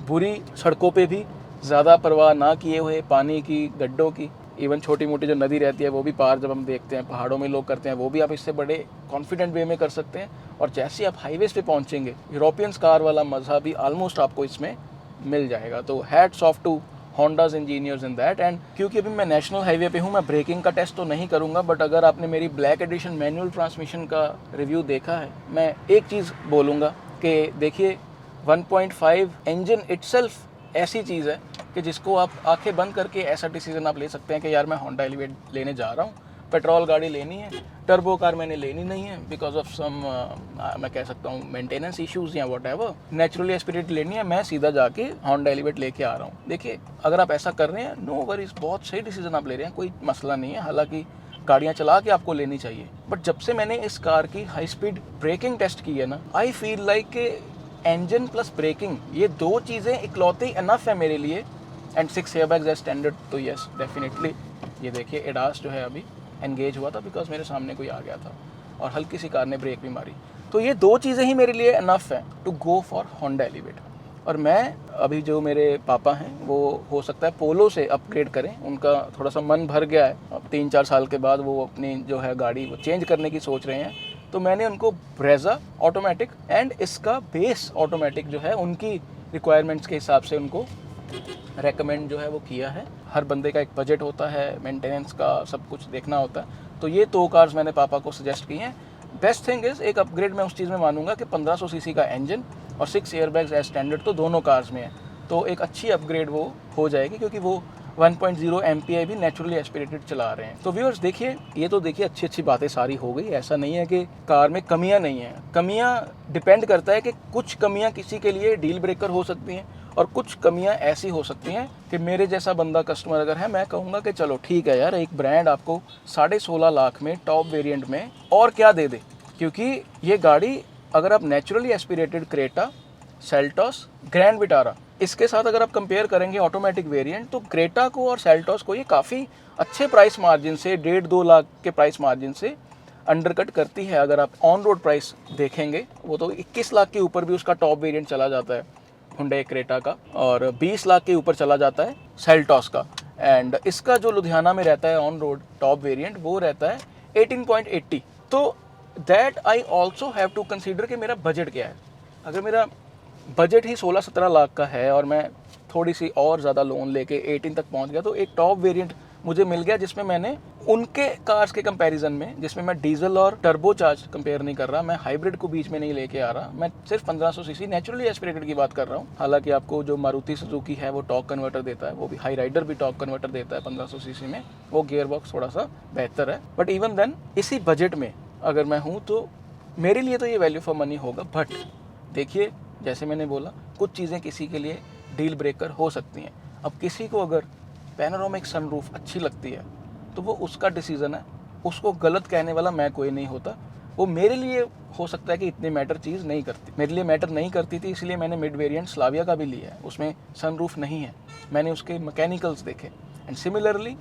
बुरी सड़कों पे भी ज़्यादा परवाह ना किए हुए, पानी की, गड्ढों की, इवन छोटी मोटी जो नदी रहती है वो भी पार जब हम देखते हैं पहाड़ों में लोग करते हैं, वो भी आप इससे बड़े कॉन्फिडेंट वे में कर सकते हैं। और जैसे आप हाईवेज पे पहुंचेंगे यूरोपियंस कार वाला मज़ा भी ऑलमोस्ट आपको इसमें मिल जाएगा। तो hats off to Honda's engineers in that. And क्योंकि अभी मैं नेशनल हाईवे पे हूँ, मैं ब्रेकिंग का टेस्ट तो नहीं करूँगा, बट अगर आपने मेरी ब्लैक एडिशन मैनुअल ट्रांसमिशन का रिव्यू देखा है, मैं एक चीज़ बोलूँगा कि देखिए 1.5 इंजन इटसेल्फ ऐसी चीज़ है कि जिसको आप आंखें बंद करके ऐसा डिसीजन आप ले सकते हैं कि यार मैं होंडा एलिवेट लेने जा रहा हूँ, पेट्रोल गाड़ी लेनी है, टर्बो कार मैंने लेनी नहीं है बिकॉज ऑफ सम मैं कह सकता हूँ मेंटेनेंस इश्यूज़ या वट एवर, नेचुरली एस्पिरेटेड लेनी है, मैं सीधा जाके होंडा एलिवेट लेके आ रहा हूँ। देखिए अगर आप ऐसा कर रहे हैं, नो वरीज, बहुत सही डिसीजन आप ले रहे हैं, कोई मसला नहीं है। हालांकि गाड़ियाँ चला के आपको लेनी चाहिए, बट जब से मैंने इस कार की हाई स्पीड ब्रेकिंग टेस्ट की है ना, I feel like engine plus braking ये दो चीज़ें इकलौती इनफ है मेरे लिए। एंड 6 एयरबैग्स एज स्टैंडर्ड, तो यस डेफिनेटली ये देखिए एडास जो है अभी एंगेज हुआ था बिकॉज मेरे सामने कोई आ गया था और हल्की सी कार ने ब्रेक भी मारी। तो ये दो चीज़ें ही मेरे लिए इनफ है to go for Honda Elevate. और मैं अभी जो मेरे पापा हैं वो हो सकता है पोलो से अपग्रेड करें, उनका थोड़ा सा मन भर गया है, अब 3-4 साल के बाद वो अपनी जो है गाड़ी वो चेंज करने की सोच रहे हैं। तो मैंने उनको ब्रेजा ऑटोमेटिक एंड इसका बेस ऑटोमेटिक जो है उनकी रिक्वायरमेंट्स के हिसाब से उनको रेकमेंड जो है वो किया है। हर बंदे का एक बजट होता है, मेंटेनेंस का सब कुछ देखना होता है। तो ये 2 कार्स मैंने पापा को सजेस्ट की हैं। बेस्ट थिंग इज़ एक अपग्रेड मैं उस चीज़ में मानूंगा कि 1500 सीसी का इंजन और 6 एयरबैग्स एज स्टैंडर्ड तो दोनों कार्स में है, तो एक अच्छी अपग्रेड वो हो जाएगी क्योंकि वो 1.0 MPI भी नेचुरली एस्पिरेटेड चला रहे हैं। तो व्यूअर्स देखिए, ये तो देखिए अच्छी बातें सारी हो गई, ऐसा नहीं है कि कार में कमियां नहीं हैं। कमियां डिपेंड करता है कि कुछ कमियां किसी के लिए डील ब्रेकर हो सकती हैं और कुछ कमियां ऐसी हो सकती हैं कि मेरे जैसा बंदा कस्टमर अगर है, मैं कहूँगा कि चलो ठीक है यार, एक ब्रांड आपको 16.5 लाख में टॉप वेरिएंट में और क्या दे दे, क्योंकि ये गाड़ी अगर आप naturally aspirated Creta, Seltos, grand Vitara इसके साथ अगर आप कंपेयर करेंगे ऑटोमेटिक वेरिएंट, तो क्रेटा को और सेल्टॉस को ये काफ़ी अच्छे प्राइस मार्जिन से 1.5-2 लाख के प्राइस मार्जिन से अंडरकट करती है। अगर आप ऑन रोड प्राइस देखेंगे वो तो 21 लाख के ऊपर भी उसका टॉप वेरिएंट चला जाता है हुंडई क्रेटा का, और 20 लाख के ऊपर चला जाता है सेल्टॉस का। एंड इसका जो लुधियाना में रहता है ऑन रोड टॉप वेरिएंट वो रहता है 18.80। तो that I also have to consider कि मेरा बजट क्या है। अगर मेरा बजट ही 16-17 लाख का है और मैं थोड़ी सी और ज़्यादा लोन लेके 18 तक पहुंच गया, तो एक टॉप वेरिएंट मुझे मिल गया जिसमें मैंने उनके कार्स के कंपैरिजन में, जिसमें मैं डीजल और टर्बो चार्ज कंपेयर नहीं कर रहा, मैं हाइब्रिड को बीच में नहीं लेके आ रहा, मैं सिर्फ 1500 सीसी नेचुरली एस्पिरेटेड की बात कर रहा हूँ। हालांकि आपको जो मारुति सुजुकी है वो टॉर्क कन्वर्टर देता है, वो भी हाई राइडर भी टॉर्क कन्वर्टर देता है 1500 सीसी में, वो गियर बॉक्स थोड़ा सा बेहतर है। बट इवन देन इसी बजट में अगर मैं हूँ तो मेरे लिए तो ये वैल्यू फॉर मनी होगा। बट देखिए, जैसे मैंने बोला, कुछ चीज़ें किसी के लिए डील ब्रेकर हो सकती हैं। अब किसी को अगर पैनोरामिक सनरूफ अच्छी लगती है तो वो उसका डिसीज़न है, उसको गलत कहने वाला मैं कोई नहीं होता। वो मेरे लिए हो सकता है कि इतनी मैटर चीज़ नहीं करती, मेरे लिए मैटर नहीं करती थी, इसलिए मैंने मिड वेरिएंट स्लाविया का भी लिया है, उसमें सनरूफ नहीं है, मैंने उसके मैकेनिकल्स देखे। एंड सिमिलरली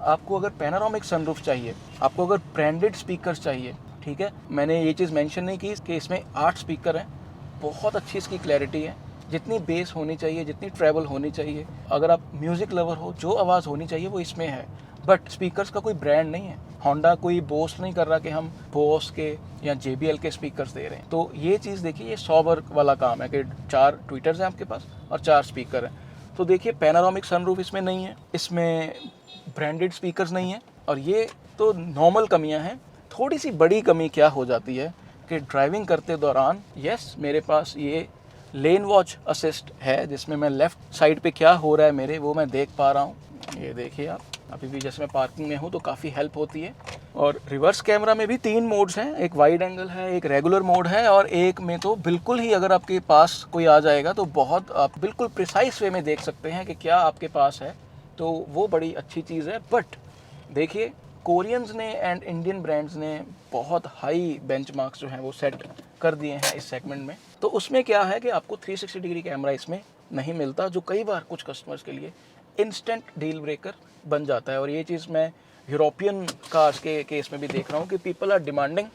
आपको अगर पैनोरामिक सनरूफ चाहिए, आपको अगर ब्रांडेड स्पीकर्स चाहिए, ठीक है, मैंने ये चीज़ मेंशन नहीं की कि इसमें 8 स्पीकर हैं, बहुत अच्छी इसकी क्लैरिटी है, जितनी बेस होनी चाहिए, जितनी ट्रैवल होनी चाहिए, अगर आप म्यूज़िक लवर हो, जो आवाज़ होनी चाहिए वो इसमें है। बट स्पीकर्स का कोई ब्रांड नहीं है, होंडा कोई बोस्ट नहीं कर रहा कि हम बोस के या JBL के स्पीकर्स दे रहे हैं। तो ये चीज़ देखिए, ये 100 वर्क वाला काम है कि 4 ट्विटर्स हैं आपके पास और 4 स्पीकर हैं। तो देखिए, पैनोरामिक सनरूफ इसमें नहीं है, इसमें ब्रांडेड स्पीकर्स नहीं है, और ये तो नॉर्मल कमियां हैं। थोड़ी सी बड़ी कमी क्या हो जाती है कि ड्राइविंग करते दौरान, यस, मेरे पास ये लेन वॉच असिस्ट है जिसमें मैं लेफ़्ट साइड पे क्या हो रहा है मेरे, वो मैं देख पा रहा हूँ। ये देखिए आप, अभी भी जैसे मैं पार्किंग में हूँ तो काफ़ी हेल्प होती है। और रिवर्स कैमरा में भी 3 मोड्स हैं, एक वाइड एंगल है, एक रेगुलर मोड है, और एक में तो बिल्कुल ही अगर आपके पास कोई आ जाएगा तो बहुत आप बिल्कुल प्रिसाइज वे में देख सकते हैं कि क्या आपके पास है, तो वो बड़ी अच्छी चीज़ है। बट देखिए, कोरियंस ने एंड इंडियन ब्रांड्स ने बहुत हाई बेंचमार्क्स जो हैं वो सेट कर दिए हैं इस सेगमेंट में। तो उसमें क्या है कि आपको 360 डिग्री कैमरा इसमें नहीं मिलता, जो कई बार कुछ कस्टमर्स के लिए इंस्टेंट डील ब्रेकर बन जाता है। और ये चीज़ मैं यूरोपियन कार्स के केस में भी देख रहा हूँ कि people are demanding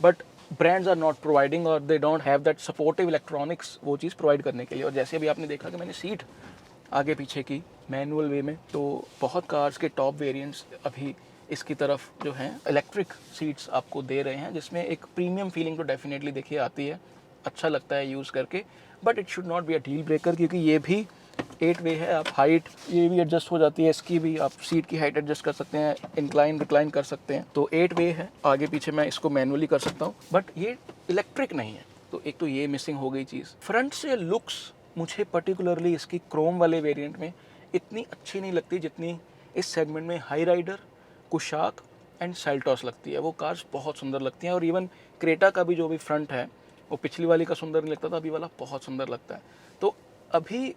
but brands are not providing, और they don't have that supportive electronics वो चीज़ प्रोवाइड करने के लिए। और जैसे अभी आपने देखा कि मैंने सीट आगे पीछे की मैनुअल वे में, तो बहुत कार्स के टॉप वेरिएंट्स अभी इसकी तरफ जो हैं इलेक्ट्रिक सीट्स आपको दे रहे हैं, जिसमें एक प्रीमियम फीलिंग तो डेफिनेटली देखिए आती है, अच्छा लगता है यूज़ करके। But it should not be a deal breaker, क्योंकि ये भी 8 वे है। आप हाइट ये भी एडजस्ट हो जाती है, इसकी भी आप सीट की हाइट एडजस्ट कर सकते हैं, इंक्लाइन रिक्लाइन कर सकते हैं। तो 8 वे है, आगे पीछे मैं इसको मैनुअली कर सकता हूँ, बट ये इलेक्ट्रिक नहीं है। तो एक तो ये मिसिंग हो गई चीज़। फ्रंट से लुक्स मुझे पर्टिकुलरली इसकी क्रोम वाले वेरिएंट में इतनी अच्छी नहीं लगती जितनी इस सेगमेंट में Hyryder, Kushaq and Seltos लगती है। वो कार्स बहुत सुंदर लगती हैं। और इवन क्रेटा का भी जो भी फ्रंट है वो पिछली वाली का सुंदर नहीं लगता था, अभी वाला बहुत सुंदर लगता है। तो अभी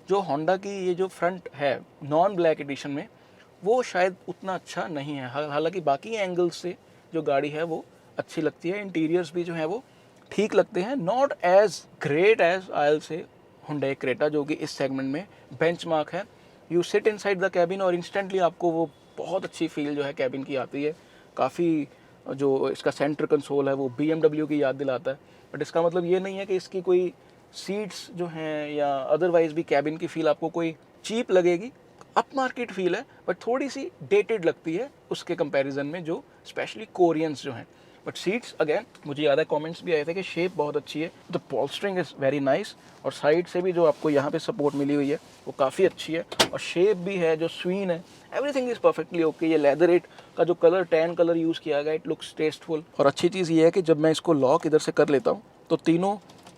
जो होंडा की ये जो फ्रंट है नॉन ब्लैक एडिशन में, वो शायद उतना अच्छा नहीं है। हालांकि बाकी एंगल्स से जो गाड़ी है वो अच्छी लगती है, इंटीरियर्स भी जो है वो ठीक लगते हैं, not as great as I will say Hyundai Creta, जो कि इस सेगमेंट में बेंचमार्क है। You sit inside the cabin और इंस्टेंटली आपको वो बहुत अच्छी फील जो है कैबिन की आती है। काफ़ी जो इसका सेंटर कंसोल है वो BMW की याद दिलाता है। बट इसका मतलब ये नहीं है कि इसकी कोई सीट्स जो हैं या अदरवाइज भी कैबिन की फील आपको कोई चीप लगेगी। अप मार्केट फील है, बट थोड़ी सी डेटेड लगती है उसके कंपैरिजन में, जो स्पेशली कोरियंस जो हैं। बट सीट्स अगेन मुझे याद है कमेंट्स भी आए थे कि शेप बहुत अच्छी है, द पॉल्स्टरिंग इज़ वेरी नाइस, और साइड से भी जो आपको यहाँ पे सपोर्ट मिली हुई है वो काफ़ी अच्छी है, और शेप भी है जो स्वीन है, एवरीथिंग इज़ परफेक्टली ओके। ये लेदरेट का जो कलर टैन कलर यूज़ किया गया, इट लुक्स टेस्टफुल। और अच्छी चीज़ ये है कि जब मैं इसको लॉक इधर से कर लेता हूँ तो तीनों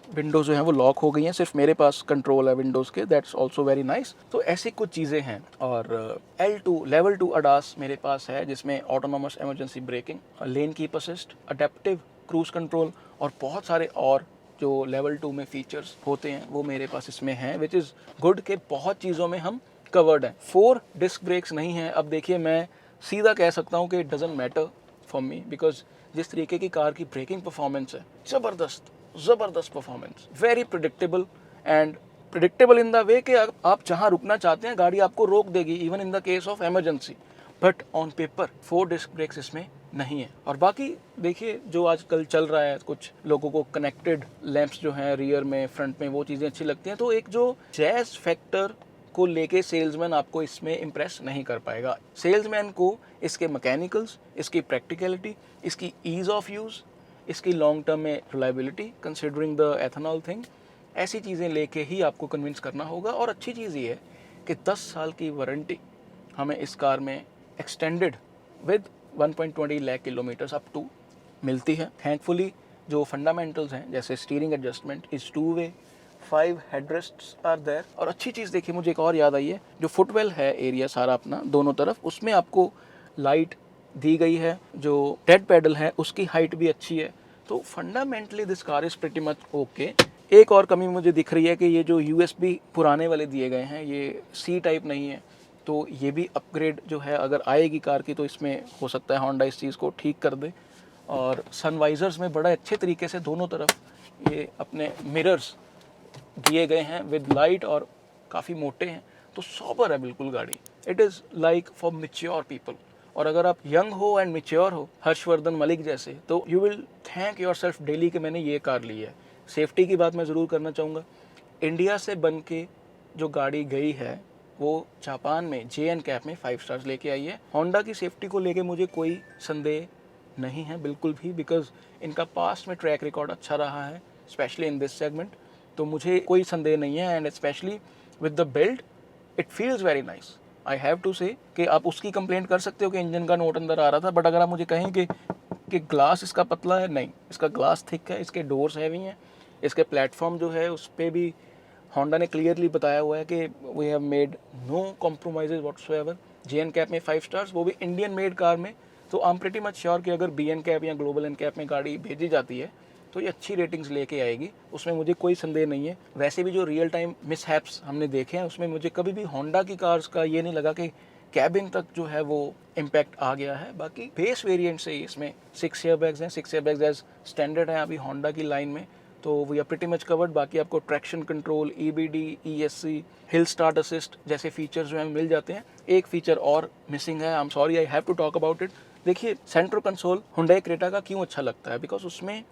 विंडोज़ जो हैं वो लॉक हो गई हैं, सिर्फ मेरे पास कंट्रोल है विंडोज़ के, दैट्स ऑल्सो वेरी नाइस। तो ऐसी कुछ चीज़ें हैं। और L2 लेवल 2 अडास मेरे पास है, जिसमें autonomous emergency breaking, lane keep assist, adaptive cruise control और बहुत सारे और जो लेवल 2 में फीचर्स होते हैं वो मेरे पास इसमें हैं, विच इज़ गुड के बहुत चीज़ों में हम कवर्ड हैं। 4 डिस्क ब्रेक्स नहीं हैं। अब देखिए, मैं सीधा कह सकता हूँ कि it doesn't matter for me, because जिस तरीके की कार की ब्रेकिंग परफॉर्मेंस है, ज़बरदस्त performance, very predictable, and predictable in the way कि आप जहां रुकना चाहते हैं गाड़ी आपको रोक देगी, even in the case of emergency. But on paper 4 disc brakes इसमें नहीं है। और बाकी देखिए जो आजकल चल रहा है, कुछ लोगों को कनेक्टेड लैंप्स जो हैं रियर में, फ्रंट में, वो चीज़ें अच्छी लगती हैं। तो एक जो जैज़ फैक्टर को लेके सेल्समैन आपको इसमें इम्प्रेस नहीं कर पाएगा। सेल्समैन को इसके मैकेनिकल्स, इसकी प्रैक्टिकलिटी, इसकी ईज़ ऑफ यूज़, इसकी लॉन्ग टर्म में reliability considering the ethanol thing, ऐसी चीज़ें लेके ही आपको कन्विंस करना होगा। और अच्छी चीज़ ये है कि 10 साल की वारंटी हमें इस कार में extended with 1.20 lakh kilometres up to मिलती है। थैंकफुली जो फंडामेंटल्स हैं जैसे steering adjustment is 2 way, 5 headrests are there. और अच्छी चीज़ देखिए मुझे एक और याद आई है, जो फुटवेल है एरिया सारा अपना दोनों तरफ, उसमें आपको लाइट दी गई है। जो डेड पैडल है उसकी हाइट भी अच्छी है। तो fundamentally this car is pretty much okay. एक और कमी मुझे दिख रही है कि ये जो USB पुराने वाले दिए गए हैं ये C टाइप नहीं है। तो ये भी अपग्रेड जो है अगर आएगी कार की तो इसमें हो सकता है होंडा इस चीज़ को ठीक कर दे। और सनवाइजर्स में बड़ा अच्छे तरीके से दोनों तरफ ये अपने मिरर्स दिए गए हैं विद लाइट और काफ़ी मोटे हैं। तो सॉबर है बिल्कुल गाड़ी। It is like for mature people. और अगर आप यंग हो एंड मैच्योर हो हर्षवर्धन मलिक जैसे, तो you will thank your self daily कि मैंने ये कार ली है। सेफ्टी की बात मैं ज़रूर करना चाहूँगा। इंडिया से बन के जो गाड़ी गई है वो जापान में JN कैप में 5 स्टार्स लेके आई है। होंडा की सेफ्टी को लेके मुझे कोई संदेह नहीं है बिल्कुल भी, बिकॉज इनका पास्ट में ट्रैक रिकॉर्ड अच्छा रहा है स्पेशली इन दिस सेगमेंट। तो मुझे कोई संदेह नहीं है। And specially with the build it feels very nice. I have to say कि आप उसकी कंप्लेंट कर सकते हो कि इंजन का नोट अंदर आ रहा था, बट अगर आप मुझे कहें कि ग्लास इसका पतला है, नहीं, इसका ग्लास थिक है, इसके डोर्स हैवी हैं, इसके प्लेटफॉर्म जो है उस पर भी होंडा ने क्लियरली बताया हुआ है कि we have made no compromises whatsoever. JN cap में 5 स्टार्स, वो भी इंडियन मेड कार में। तो I am pretty much sure कि अगर BN कैप या ग्लोबल एन कैप में गाड़ी भेजी जाती है तो ये अच्छी रेटिंग्स लेके आएगी, उसमें मुझे कोई संदेह नहीं है। वैसे भी जो रियल टाइम मिसहैप्स हमने देखे हैं उसमें मुझे कभी भी होंडा की कार्स का ये नहीं लगा कि कैबिन तक जो है वो इम्पैक्ट आ गया है। बाकी बेस वेरिएंट से ही इसमें 6 एयरबैग्स हैं। 6 एयरबैग्स एज स्टैंडर्ड है अभी होंडा की लाइन में, तो we are pretty much covered. बाकी आपको traction control, EBD, ESC, hill start assist जैसे फीचर्स जो हैं मिल जाते हैं। एक फीचर और मिसिंग है, I am sorry, I have to talk about it. देखिए सेंट्रल कंसोल हुंडई क्रेटा का क्यों अच्छा लगता है, बिकॉज उसमें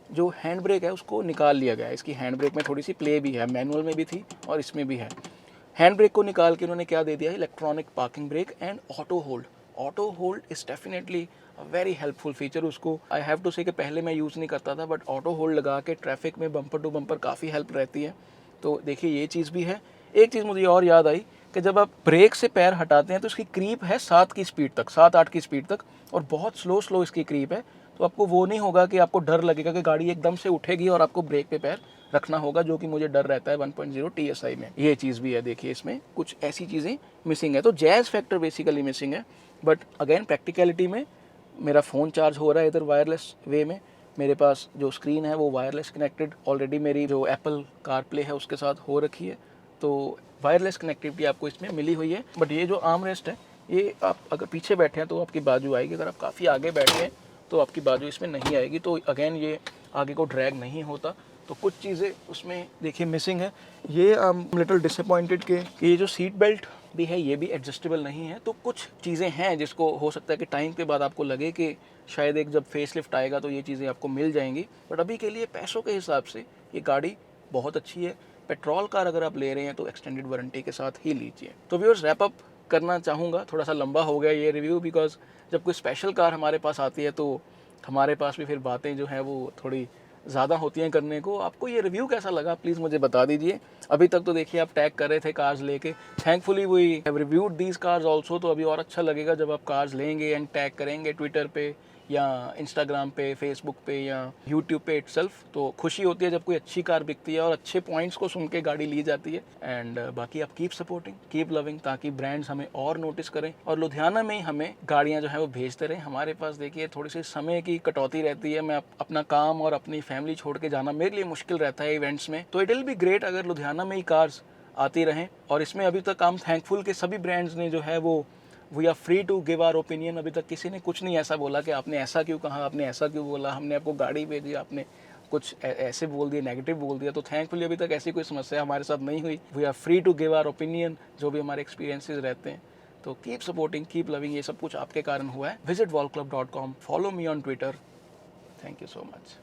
जो हैंड ब्रेक है उसको निकाल लिया गया है। इसकी हैंड ब्रेक में थोड़ी सी प्ले भी है, मैनुअल में भी थी और इसमें भी है। हैंड ब्रेक को निकाल के उन्होंने क्या दे दिया है, electronic parking brake and auto hold. Auto hold is definitely a very helpful feature. उसको आई हैव टू से कि पहले मैं यूज़ नहीं करता था, बट ऑटो होल्ड लगा के ट्रैफिक में बम्पर टू बम्पर काफ़ी हेल्प रहती है। तो देखिए ये चीज़ भी है। एक चीज़ मुझे और याद आई कि जब आप ब्रेक से पैर हटाते हैं तो इसकी क्रीप है 7 की स्पीड तक, 7-8 की स्पीड तक, और बहुत स्लो इसकी क्रीप है। तो आपको वो नहीं होगा कि आपको डर लगेगा कि गाड़ी एकदम से उठेगी और आपको ब्रेक पे पैर रखना होगा, जो कि मुझे डर रहता है 1.0 TSI में। ये चीज़ भी है। देखिए इसमें कुछ ऐसी चीज़ें मिसिंग है। तो जैज़ फैक्टर बेसिकली मिसिंग है, बट अगेन प्रैक्टिकलिटी में मेरा फ़ोन चार्ज हो रहा है इधर वायरलेस वे में। मेरे पास जो स्क्रीन है वो वायरलेस कनेक्टेड ऑलरेडी मेरी जो एप्पल कार प्ले है उसके साथ हो रखी है, तो वायरलेस कनेक्टिविटी आपको इसमें मिली हुई है। बट ये जो आर्म रेस्ट है ये आप अगर पीछे बैठे हैं तो आपकी बाजू आएगी, अगर आप काफ़ी आगे बैठे हैं तो आपकी बाजू इसमें नहीं आएगी। तो अगेन ये आगे को ड्रैग नहीं होता। तो कुछ चीज़ें उसमें देखिए मिसिंग है। ये लिटिल डिसअपॉइंटेड कि ये जो सीट बेल्ट भी है ये भी एडजस्टेबल नहीं है। तो कुछ चीज़ें हैं जिसको हो सकता है कि टाइम के बाद आपको लगे कि शायद एक जब फेसलिफ्ट आएगा तो ये चीज़ें आपको मिल जाएंगी। बट अभी के लिए पैसों के हिसाब से ये गाड़ी बहुत अच्छी है। पेट्रोल कार अगर आप ले रहे हैं तो एक्सटेंडेड वारंटी के साथ ही लीजिए। तो व्यूअर्स रैप अप करना चाहूँगा, थोड़ा सा लंबा हो गया ये रिव्यू, बिकॉज जब कोई स्पेशल कार हमारे पास आती है तो हमारे पास भी फिर बातें जो हैं वो थोड़ी ज़्यादा होती हैं करने को। आपको ये रिव्यू कैसा लगा प्लीज़ मुझे बता दीजिए। अभी तक तो देखिए आप टैग कर रहे थे कार्स लेके, thankfully we have reviewed these cars also. तो अभी और अच्छा लगेगा जब आप कार्स लेंगे एंड टैग करेंगे ट्विटर पे या इंस्टाग्राम पे, फेसबुक पे या यूट्यूब पे इटसेल्फ। तो खुशी होती है जब कोई अच्छी कार बिकती है और अच्छे पॉइंट्स को सुन के गाड़ी ली जाती है। एंड बाकी आप कीप सपोर्टिंग, कीप लविंग, ताकि ब्रांड्स हमें और नोटिस करें और लुधियाना में ही हमें गाड़ियाँ जो है वो भेजते रहें। हमारे पास देखिए थोड़ी सी समय की कटौती रहती है। मैं अपना काम और अपनी फैमिली छोड़ के जाना मेरे लिए मुश्किल रहता है इवेंट्स में। तो इट विल बी ग्रेट अगर लुधियाना में ही कार्स आती रहें। और इसमें अभी तक हम थैंकफुल के सभी ब्रांड्स ने जो है वो we are free to give our opinion. अभी तक किसी ने कुछ नहीं ऐसा बोला कि आपने ऐसा क्यों कहा, आपने ऐसा क्यों बोला, हमने आपको गाड़ी भेजी, आपने कुछ ऐसे बोल दिया, नेगेटिव बोल दिया। तो थैंकफुली अभी तक ऐसी कोई समस्या हमारे साथ नहीं हुई। We are free to give our opinion, जो भी हमारे एक्सपीरियंसेस रहते हैं। तो कीप सपोर्टिंग, कीप लविंग, ये सब कुछ आपके कारण हुआ है. Visit wallclub.com, follow me on Twitter. Thank you so much.